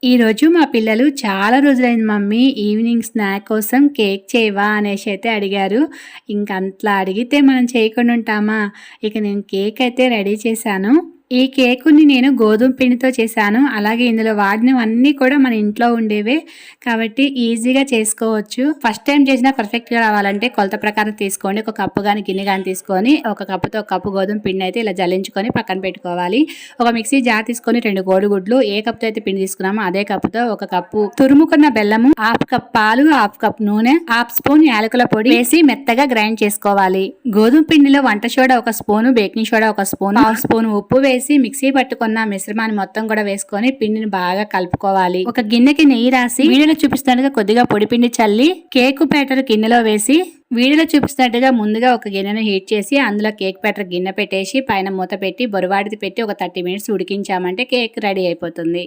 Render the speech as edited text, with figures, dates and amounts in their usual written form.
ఈరోజు మా పిల్లలు చాలా రోజులైంది మమ్మీ ఈవినింగ్ స్నాక్ కోసం కేక్ చేయవా అనేసి అయితే అడిగారు. ఇంకంతలా అడిగితే మనం చేయకుండా ఉంటామా? ఇక నేను కేక్ అయితే రెడీ చేశాను. ఈ కేకుని నేను గోధుమ పిండితో చేశాను. అలాగే ఇందులో వాడినవన్నీ కూడా మన ఇంట్లో ఉండేవే కాబట్టి ఈజీగా చేసుకోవచ్చు. ఫస్ట్ టైం చేసినా పర్ఫెక్ట్గా రావాలంటే కొలత ప్రకారం తీసుకోండి. ఒక కప్పు కానీ గిన్నె కానీ తీసుకొని ఒక కప్పుతో ఒక కప్పు గోధుమ పిండి అయితే ఇలా జల్లించుకొని పక్కన పెట్టుకోవాలి. ఒక మిక్సీ జార్ తీసుకొని 2 కోడిగుడ్లు, ఏ కప్పుతో అయితే పిండి తీసుకున్నామో అదే కప్పుతో ఒక కప్పు తురుముకున్న బెల్లము, హాఫ్ కప్ పాలు, హాఫ్ కప్ నూనె, హాఫ్ స్పూన్ యాలకుల పొడి వేసి మెత్తగా గ్రైండ్ చేసుకోవాలి. గోధుమ పిండిలో వంట soda 1 spoon, baking soda 1 spoon, half spoon ఉప్పు వేసి మిక్సీ పట్టుకున్న మిశ్రమాన్ని మొత్తం కూడా వేసుకొని పిండిని బాగా కలుపుకోవాలి. ఒక గిన్నెకి నెయ్యి రాసి వీడియోలో చూపిస్తున్నట్టుగా కొద్దిగా పొడి పిండి చల్లి కేక్ బ్యాటర్ గిన్నెలో వేసి వీడియోలో చూపిస్తున్నట్టుగా ముందుగా ఒక గిన్నెను హీట్ చేసి అందులో కేక్ బ్యాటర్ గిన్నె పెట్టేసి పైన మూత పెట్టి బొరవాడిది పెట్టి ఒక 30 మినిట్స్ ఉడికించామంటే కేక్ రెడీ అయిపోతుంది.